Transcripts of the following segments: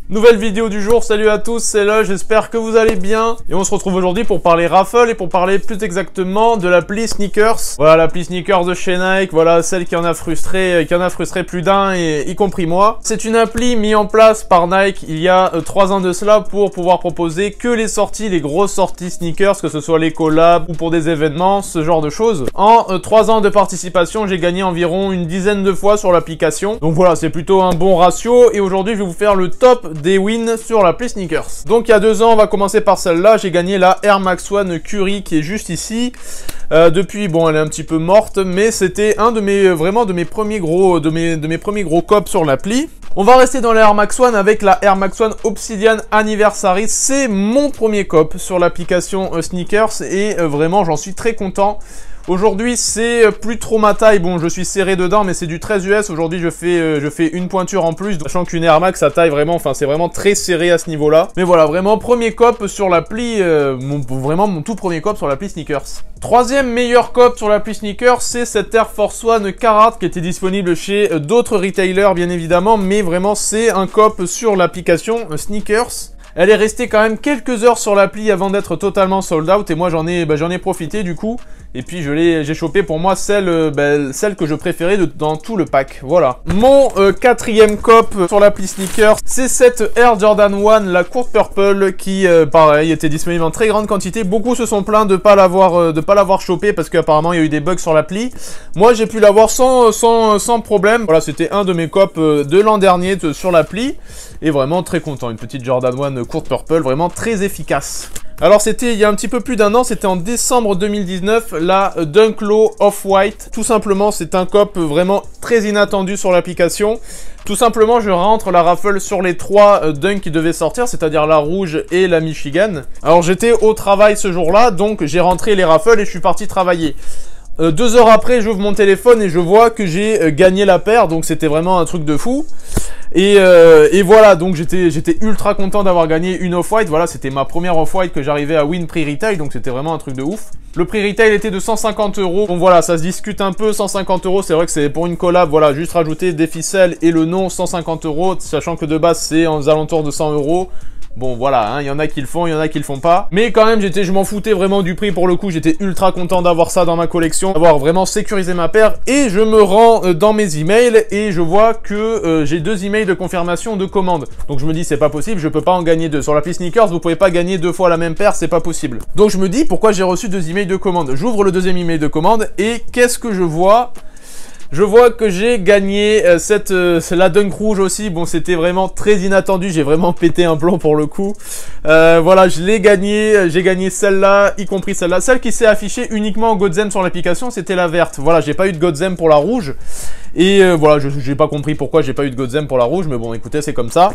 Nouvelle vidéo du jour, salut à tous, c'est là, j'espère que vous allez bien. Et on se retrouve aujourd'hui pour parler raffle et pour parler plus exactement de l'appli Sneakers. Voilà l'appli Sneakers de chez Nike, voilà celle qui en a frustré plus d'un, y compris moi. C'est une appli mise en place par Nike il y a 3 ans de cela pour pouvoir proposer que les sorties, les grosses sorties sneakers, que ce soit les collabs ou pour des événements, ce genre de choses. En 3 ans de participation, j'ai gagné environ une dizaine de fois sur l'application. Donc voilà, c'est plutôt un bon ratio et aujourd'hui je vais vous faire le top des wins sur l'appli Sneakers. Donc il y a 2 ans, on va commencer par celle-là. J'ai gagné la Air Max One Curry qui est juste ici. Depuis, bon, elle est un petit peu morte, mais c'était un de mes premiers gros cops sur l'appli. On va rester dans la Air Max One avec la Air Max One Obsidian Anniversary. C'est mon premier cop sur l'application Sneakers et vraiment j'en suis très content. Aujourd'hui, c'est plus trop ma taille. Bon, je suis serré dedans, mais c'est du 13 US. Aujourd'hui, je fais une pointure en plus, sachant qu'une Air Max, sa taille vraiment, enfin, c'est vraiment très serré à ce niveau-là. Mais voilà, vraiment, premier cop sur l'appli, vraiment mon tout premier cop sur l'appli Sneakers. Troisième meilleur cop sur l'appli Sneakers, c'est cette Air Force One Carhartt qui était disponible chez d'autres retailers, bien évidemment, mais vraiment, c'est un cop sur l'application Sneakers. Elle est restée quand même quelques heures sur l'appli avant d'être totalement sold out et moi j'en ai profité du coup. Et puis j'ai chopé pour moi celle que je préférais dans tout le pack. Voilà. Mon quatrième cop sur l'appli Sneakers, c'est cette Air Jordan 1, la courte purple, qui pareil était disponible en très grande quantité. Beaucoup se sont plaints de pas l'avoir chopé parce qu'apparemment il y a eu des bugs sur l'appli. Moi j'ai pu l'avoir sans problème. Voilà, c'était un de mes cops de l'an dernier sur l'appli. Et vraiment très content. Une petite Jordan 1 courte purple, vraiment très efficace. Alors c'était il y a un petit peu plus d'un an, c'était en décembre 2019, la Dunk Low Off-White. Tout simplement, c'est un cop vraiment très inattendu sur l'application. Tout simplement, je rentre la raffle sur les 3 dunks qui devaient sortir, c'est-à-dire la rouge et la Michigan. Alors j'étais au travail ce jour-là, donc j'ai rentré les raffles et je suis parti travailler. 2 heures après, j'ouvre mon téléphone et je vois que j'ai gagné la paire, donc c'était vraiment un truc de fou. Et voilà, donc j'étais ultra content d'avoir gagné une Off-White. Voilà, c'était ma première Off-White que j'arrivais à win prix retail, donc c'était vraiment un truc de ouf. Le prix retail était de 150 €. Donc voilà, ça se discute un peu, 150 €. C'est vrai que c'est pour une collab, voilà, juste rajouter des ficelles et le nom 150 €, sachant que de base c'est aux alentours de 100 €. Bon voilà, hein, y en a qui le font, il y en a qui le font pas. Mais quand même, je m'en foutais vraiment du prix pour le coup. J'étais ultra content d'avoir ça dans ma collection, d'avoir vraiment sécurisé ma paire. Et je me rends dans mes emails et je vois que j'ai 2 emails de confirmation de commande. Donc je me dis, c'est pas possible, je peux pas en gagner 2. Sur l'appli Sneakers, vous pouvez pas gagner 2 fois la même paire, c'est pas possible. Donc je me dis, pourquoi j'ai reçu 2 emails de commande? J'ouvre le deuxième email de commande et qu'est-ce que je vois? Je vois que j'ai gagné la Dunk rouge aussi. Bon, c'était vraiment très inattendu. J'ai vraiment pété un plomb pour le coup. Voilà, je l'ai gagné. J'ai gagné celle-là, y compris celle-là. Celle qui s'est affichée uniquement en Godzem sur l'application, c'était la verte. Voilà, j'ai pas eu de Godzem pour la rouge. Et voilà, j'ai pas compris pourquoi j'ai pas eu de Godzem pour la rouge. Mais bon, écoutez, c'est comme ça.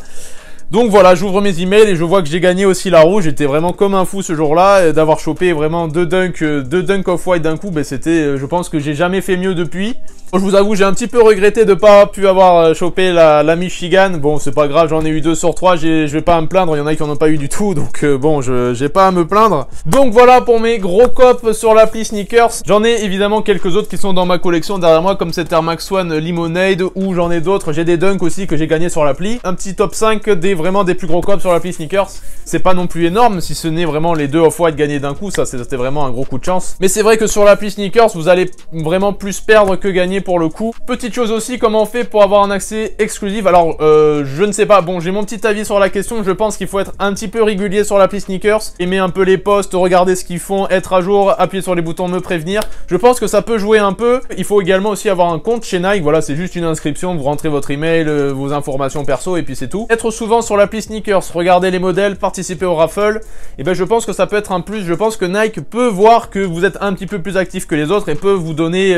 Donc voilà, j'ouvre mes emails et je vois que j'ai gagné aussi la rouge. J'étais vraiment comme un fou ce jour-là, d'avoir chopé vraiment 2 dunks off-white d'un coup. Ben c'était, je pense que j'ai jamais fait mieux depuis. Je vous avoue, j'ai un petit peu regretté de pas pu avoir chopé la Michigan. Bon, c'est pas grave, j'en ai eu 2 sur 3, je vais pas à me plaindre, il y en a qui en ont pas eu du tout, donc bon, j'ai pas à me plaindre. Donc voilà pour mes gros cops sur l'appli Sneakers. J'en ai évidemment quelques autres qui sont dans ma collection derrière moi, comme cette Air Max One Lemonade, ou j'en ai d'autres. J'ai des dunks aussi que j'ai gagné sur l'appli. Un petit top 5 vraiment des plus gros cops sur l'appli Sneakers. C'est pas non plus énorme, si ce n'est vraiment les 2 off-white gagnés d'un coup, ça c'était vraiment un gros coup de chance. Mais c'est vrai que sur l'appli Sneakers, vous allez vraiment plus perdre que gagner pour le coup. Petite chose aussi, comment on fait pour avoir un accès exclusif? Alors, je ne sais pas. Bon, j'ai mon petit avis sur la question. Je pense qu'il faut être un petit peu régulier sur l'appli Sneakers, aimer un peu les posts, regarder ce qu'ils font, être à jour, appuyer sur les boutons me prévenir. Je pense que ça peut jouer un peu. Il faut également aussi avoir un compte chez Nike. Voilà, c'est juste une inscription. Vous rentrez votre email, vos informations perso et puis c'est tout. Être souvent sur l'appli Sneakers, regarder les modèles, participer au raffle. Et ben, je pense que ça peut être un plus. Je pense que Nike peut voir que vous êtes un petit peu plus actif que les autres et peut vous donner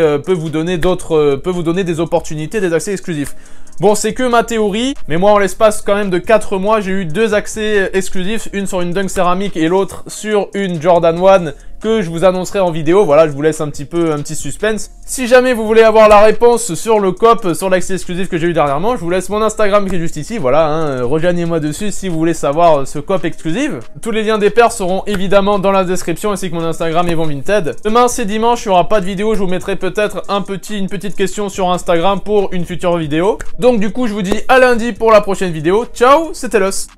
des opportunités, des accès exclusifs. Bon, c'est que ma théorie, mais moi en l'espace quand même de 4 mois, j'ai eu 2 accès exclusifs, une sur une Dunk céramique et l'autre sur une Jordan 1 que je vous annoncerai en vidéo. Voilà, je vous laisse un petit suspense. Si jamais vous voulez avoir la réponse sur le COP, sur l'accès exclusif que j'ai eu dernièrement, je vous laisse mon Instagram qui est juste ici. Voilà, hein, rejoignez-moi dessus si vous voulez savoir ce COP exclusif. Tous les liens des pairs seront évidemment dans la description, ainsi que mon Instagram Yvon Vinted. Demain c'est dimanche, il n'y aura pas de vidéo, je vous mettrai peut-être une petite question sur Instagram pour une future vidéo. Donc du coup je vous dis à lundi pour la prochaine vidéo. Ciao, c'était Los.